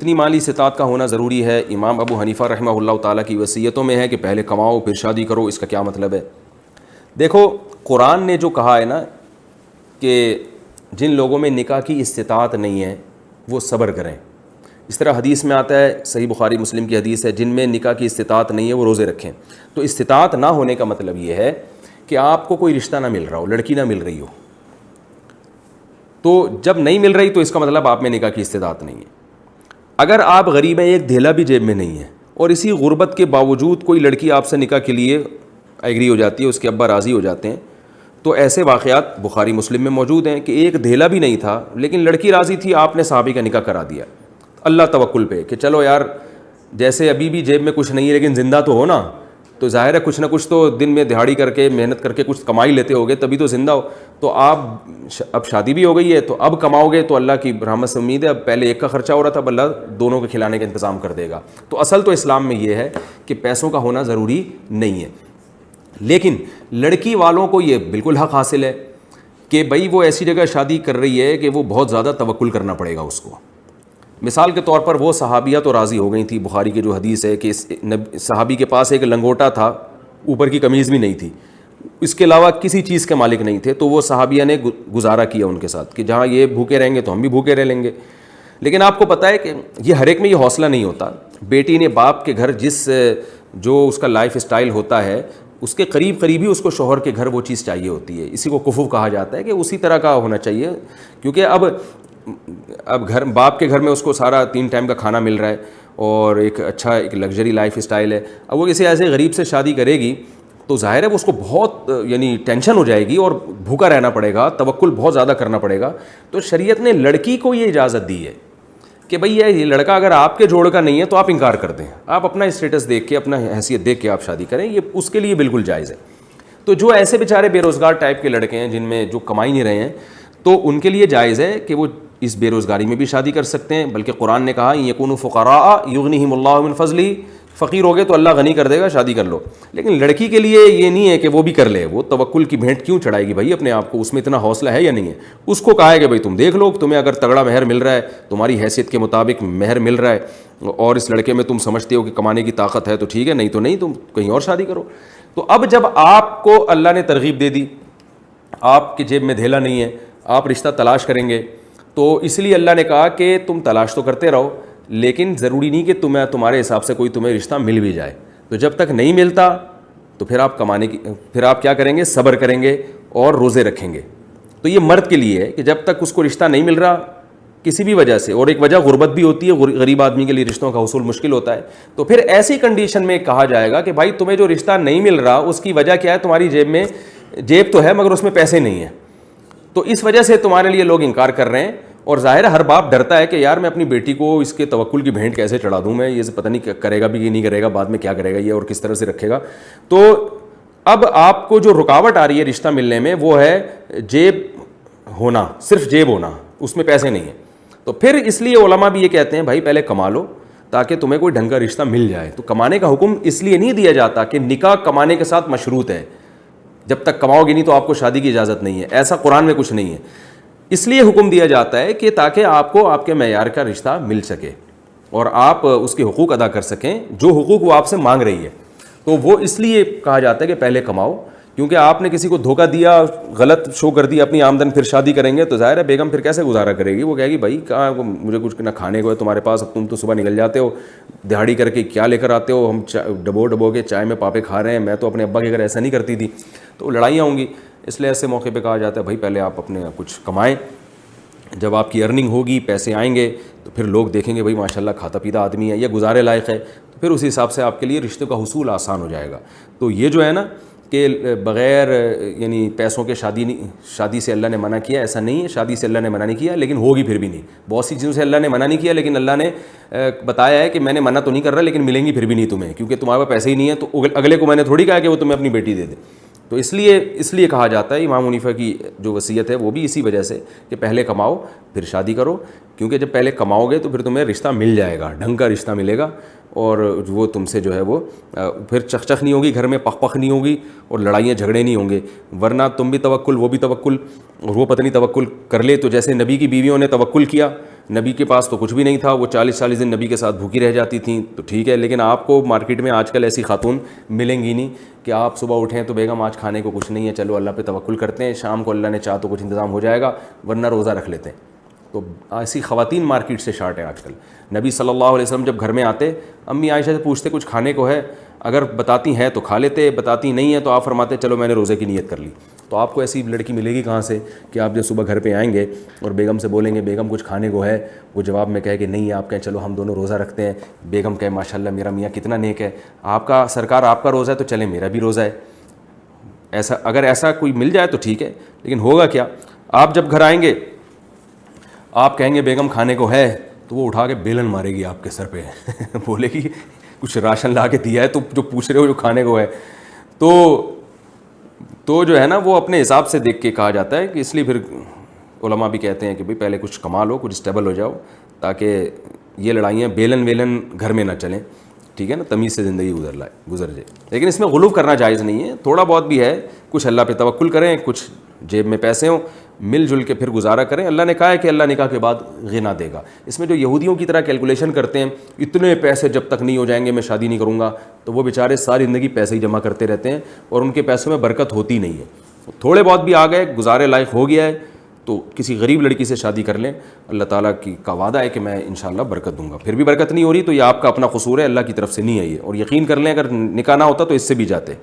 اتنی مالی استطاعت کا ہونا ضروری ہے؟ امام ابو حنیفہ رحمہ اللہ تعالیٰ کی وصیتوں میں ہے کہ پہلے کماؤ پھر شادی کرو، اس کا کیا مطلب ہے؟ دیکھو، قرآن نے جو کہا ہے نا کہ جن لوگوں میں نکاح کی استطاعت نہیں ہے وہ صبر کریں، اس طرح حدیث میں آتا ہے، صحیح بخاری مسلم کی حدیث ہے، جن میں نکاح کی استطاعت نہیں ہے وہ روزے رکھیں۔ تو استطاعت نہ ہونے کا مطلب یہ ہے کہ آپ کو کوئی رشتہ نہ مل رہا ہو، لڑکی نہ مل رہی ہو، تو جب نہیں مل رہی تو اس کا مطلب آپ میں نکاح کی استطاعت نہیں ہے۔ اگر آپ غریب ہیں، ایک دھیلا بھی جیب میں نہیں ہے، اور اسی غربت کے باوجود کوئی لڑکی آپ سے نکاح کے لیے ایگری ہو جاتی ہے، اس کے ابا راضی ہو جاتے ہیں، تو ایسے واقعات بخاری مسلم میں موجود ہیں کہ ایک دھیلا بھی نہیں تھا لیکن لڑکی راضی تھی، آپ نے صحابی کا نکاح کرا دیا اللہ توکل پہ کہ چلو یار، جیسے ابھی بھی جیب میں کچھ نہیں ہے لیکن زندہ تو ہو نا، تو ظاہر ہے کچھ نہ کچھ تو دن میں دہاڑی کر کے محنت کر کے کچھ کمائی لیتے ہوگے تبھی تو زندہ ہو، تو آپ اب شادی بھی ہو گئی ہے تو اب کماؤ گے تو اللہ کی رحمت سے امید ہے، اب پہلے ایک کا خرچہ ہو رہا تھا، اب اللہ دونوں کے کھلانے کا انتظام کر دے گا۔ تو اصل تو اسلام میں یہ ہے کہ پیسوں کا ہونا ضروری نہیں ہے، لیکن لڑکی والوں کو یہ بالکل حق حاصل ہے کہ بھائی وہ ایسی جگہ شادی کر رہی ہے کہ وہ بہت زیادہ توکل کرنا پڑے گا اس کو۔ مثال کے طور پر وہ صحابیہ تو راضی ہو گئی تھی، بخاری کی جو حدیث ہے کہ صحابی کے پاس ایک لنگوٹا تھا، اوپر کی قمیض بھی نہیں تھی، اس کے علاوہ کسی چیز کے مالک نہیں تھے، تو وہ صحابیہ نے گزارا کیا ان کے ساتھ کہ جہاں یہ بھوکے رہیں گے تو ہم بھی بھوکے رہ لیں گے۔ لیکن آپ کو پتہ ہے کہ یہ ہر ایک میں یہ حوصلہ نہیں ہوتا، بیٹی نے باپ کے گھر جو اس کا لائف اسٹائل ہوتا ہے اس کے قریب قریب ہی اس کو شوہر کے گھر وہ چیز چاہیے ہوتی ہے، اسی کو کفو کہا جاتا ہے کہ اسی طرح کا ہونا چاہیے، کیونکہ اب گھر باپ کے گھر میں اس کو سارا 3 ٹائم کا کھانا مل رہا ہے اور ایک اچھا ایک لگژری لائف اسٹائل ہے۔ اب وہ کسی ایسے غریب سے شادی کرے گی تو ظاہر ہے وہ اس کو بہت ٹینشن ہو جائے گی اور بھوکا رہنا پڑے گا، توکل بہت زیادہ کرنا پڑے گا۔ تو شریعت نے لڑکی کو یہ اجازت دی ہے کہ بھئی یہ لڑکا اگر آپ کے جوڑ کا نہیں ہے تو آپ انکار کر دیں، آپ اپنا اسٹیٹس دیکھ کے، اپنا حیثیت دیکھ کے آپ شادی کریں، یہ اس کے لیے بالکل جائز ہے۔ تو جو ایسے بیچارے بے روزگار ٹائپ کے لڑکے ہیں جن میں جو کمائی نہیں رہے ہیں، تو ان کے لیے جائز ہے کہ وہ اس بے روزگاری میں بھی شادی کر سکتے ہیں، بلکہ قرآن نے کہا یکونوا فقراء یغنیہم اللہ من فضلہ، فقیر ہو گئے تو اللہ غنی کر دے گا، شادی کر لو۔ لیکن لڑکی کے لیے یہ نہیں ہے کہ وہ بھی کر لے، وہ توکل کی بھینٹ کیوں چڑھائے گی بھائی اپنے آپ کو، اس میں اتنا حوصلہ ہے یا نہیں ہے؟ اس کو کہا ہے کہ بھائی تم دیکھ لو، تمہیں اگر تگڑا مہر مل رہا ہے، تمہاری حیثیت کے مطابق مہر مل رہا ہے اور اس لڑکے میں تم سمجھتے ہو کہ کمانے کی طاقت ہے تو ٹھیک ہے، نہیں تو نہیں، تم کہیں اور شادی کرو۔ تو اب جب آپ کو اللہ نے ترغیب دے دی، آپ کی جیب میں دھیلا نہیں ہے، آپ رشتہ تلاش کریں گے، تو اس لیے اللہ نے کہا کہ تم تلاش تو کرتے رہو، لیکن ضروری نہیں کہ تمہارے حساب سے کوئی تمہیں رشتہ مل بھی جائے۔ تو جب تک نہیں ملتا تو پھر آپ کیا کریں گے؟ صبر کریں گے اور روزے رکھیں گے۔ تو یہ مرد کے لیے ہے کہ جب تک اس کو رشتہ نہیں مل رہا کسی بھی وجہ سے، اور ایک وجہ غربت بھی ہوتی ہے، غریب آدمی کے لیے رشتوں کا حصول مشکل ہوتا ہے، تو پھر ایسی کنڈیشن میں کہا جائے گا کہ بھائی تمہیں جو رشتہ نہیں مل رہا اس کی وجہ کیا ہے؟ تمہاری جیب تو ہے مگر اس میں پیسے نہیں ہیں، تو اس وجہ سے تمہارے لیے لوگ انکار کر رہے ہیں۔ اور ظاہر ہر باپ ڈرتا ہے کہ یار میں اپنی بیٹی کو اس کے توکل کی بھینٹ کیسے چڑھا دوں، میں یہ پتہ نہیں کرے گا بھی کہ نہیں کرے گا، بعد میں کیا کرے گا یہ اور کس طرح سے رکھے گا۔ تو اب آپ کو جو رکاوٹ آ رہی ہے رشتہ ملنے میں وہ ہے جیب ہونا، صرف جیب ہونا، اس میں پیسے نہیں ہیں۔ تو پھر اس لیے علماء بھی یہ کہتے ہیں بھائی پہلے کما لو تاکہ تمہیں کوئی ڈھنگ کا رشتہ مل جائے۔ تو کمانے کا حکم اس لیے نہیں دیا جاتا کہ نکاح کمانے کے ساتھ مشروط ہے، جب تک کماؤ گے نہیں تو آپ کو شادی کی اجازت نہیں ہے، ایسا قرآن میں کچھ نہیں ہے۔ اس لیے حکم دیا جاتا ہے کہ تاکہ آپ کو آپ کے معیار کا رشتہ مل سکے اور آپ اس کے حقوق ادا کر سکیں جو حقوق وہ آپ سے مانگ رہی ہے۔ تو وہ اس لیے کہا جاتا ہے کہ پہلے کماؤ، کیونکہ آپ نے کسی کو دھوکہ دیا، غلط شو کر دی اپنی آمدن، پھر شادی کریں گے تو ظاہر ہے بیگم پھر کیسے گزارا کرے گی؟ وہ کہے گی بھائی کہاں مجھے کچھ نہ کھانے کو ہے تمہارے پاس، اب تم تو صبح نکل جاتے ہو دہاڑی کر کے، کیا لے کر آتے ہو؟ ہم ڈبو کے چائے میں پاپے کھا رہے ہیں، میں تو اپنے ابا کے گھر ایسا نہیں کرتی تھی۔ تو لڑائیاں ہوں گی، اس لیے ایسے موقع پہ کہا جاتا ہے بھائی پہلے آپ اپنے کچھ کمائیں، جب آپ کی ارننگ ہوگی، پیسے آئیں گے تو پھر لوگ دیکھیں گے بھائی ماشاءاللہ کھاتا پیتا آدمی ہے، یہ گزارے لائق ہے، تو پھر اسی حساب سے آپ کے لیے رشتے کا حصول آسان ہو جائے گا۔ تو یہ جو ہے نا کہ بغیر پیسوں کے شادی سے اللہ نے منع کیا، ایسا نہیں ہے، شادی سے اللہ نے منع نہیں کیا لیکن ہوگی پھر بھی نہیں۔ بہت سی چیزوں سے اللہ نے منع نہیں کیا لیکن اللہ نے بتایا ہے کہ میں نے منع تو نہیں کر رہا لیکن ملیں گی پھر بھی نہیں تمہیں، کیونکہ تمہارے پاس پیسے ہی نہیں ہیں، تو اگلے کو میں نے تھوڑی کہا کہ وہ تمہیں اپنی بیٹی دے دے۔ تو اس لیے کہا جاتا ہے، امام حنیفہ کی جو وصیت ہے وہ بھی اسی وجہ سے کہ پہلے کماؤ پھر شادی کرو، کیونکہ جب پہلے کماؤ گے تو پھر تمہیں رشتہ مل جائے گا، ڈھنگ کا رشتہ ملے گا، اور وہ تم سے جو ہے وہ پھر چخ نہیں ہوگی، گھر میں پخ نہیں ہوگی اور لڑائیاں جھگڑے نہیں ہوں گے۔ ورنہ تم بھی توکل وہ بھی توکل، اور وہ پتہ نہیں توکل کر لے تو جیسے نبی کی بیویوں نے توکل کیا نبی کے پاس تو کچھ بھی نہیں تھا, وہ 40 دن نبی کے ساتھ بھوکی رہ جاتی تھیں, تو ٹھیک ہے. لیکن آپ کو مارکیٹ میں آج کل ایسی خاتون ملیں گی نہیں کہ آپ صبح اٹھیں تو بیگم آج کھانے کو کچھ نہیں ہے, چلو اللہ پہ توکل کرتے ہیں, شام کو اللہ نے چاہ تو کچھ انتظام ہو جائے گا ورنہ روزہ رکھ لیتے ہیں. تو ایسی خواتین مارکیٹ سے شارٹ ہیں آج کل. نبی صلی اللہ علیہ وسلم جب گھر میں آتے, امی عائشہ سے پوچھتے کچھ کھانے کو ہے, اگر بتاتی ہیں تو کھا لیتے, بتاتی نہیں ہے تو آپ فرماتے چلو میں نے روزے کی نیت کر لی. تو آپ کو ایسی لڑکی ملے گی کہاں سے کہ آپ جب صبح گھر پہ آئیں گے اور بیگم سے بولیں گے بیگم کچھ کھانے کو ہے, وہ جواب میں کہے کہ نہیں ہے, آپ کہیں چلو ہم دونوں روزہ رکھتے ہیں, بیگم کہے ماشاءاللہ میرا میاں کتنا نیک ہے, آپ کا سرکار آپ کا روزہ ہے تو چلیں میرا بھی روزہ ہے. ایسا اگر ایسا کوئی مل جائے تو ٹھیک ہے, لیکن ہوگا کیا, آپ جب گھر آئیں گے آپ کہیں گے بیگم کھانے کو ہے, تو وہ اٹھا کے بیلن مارے گی آپ کے سر پہ بولے گی کچھ راشن لا کے دیا ہے تو جو پوچھ رہے ہو جو کھانے کو ہے. تو جو ہے نا وہ اپنے حساب سے دیکھ کے کہا جاتا ہے کہ اس لیے پھر علماء بھی کہتے ہیں کہ بھئی پہلے کچھ کما لو, کچھ اسٹیبل ہو جاؤ, تاکہ یہ لڑائیاں بیلن ویلن گھر میں نہ چلیں, ٹھیک ہے نا, تمیز سے زندگی گزر جائے. لیکن اس میں غلو کرنا جائز نہیں ہے, تھوڑا بہت بھی ہے, کچھ اللہ پہ توکل کریں, کچھ جیب میں پیسے ہوں, مل جل کے پھر گزارا کریں. اللہ نے کہا ہے کہ اللہ نکاح کے بعد غنا دے گا. اس میں جو یہودیوں کی طرح کیلکولیشن کرتے ہیں اتنے پیسے جب تک نہیں ہو جائیں گے میں شادی نہیں کروں گا, تو وہ بیچارے ساری زندگی پیسے ہی جمع کرتے رہتے ہیں اور ان کے پیسوں میں برکت ہوتی نہیں ہے. تھوڑے بہت بھی آ گئے, گزارے لائق ہو گیا ہے, تو کسی غریب لڑکی سے شادی کر لیں, اللہ تعالیٰ کا وعدہ ہے کہ میں انشاءاللہ برکت دوں گا. پھر بھی برکت نہیں ہو رہی تو یہ آپ کا اپنا قصور ہے, اللہ کی طرف سے نہیں ہے یہ, اور یقین کر لیں اگر نکاح نہ ہوتا تو اس سے بھی جاتے.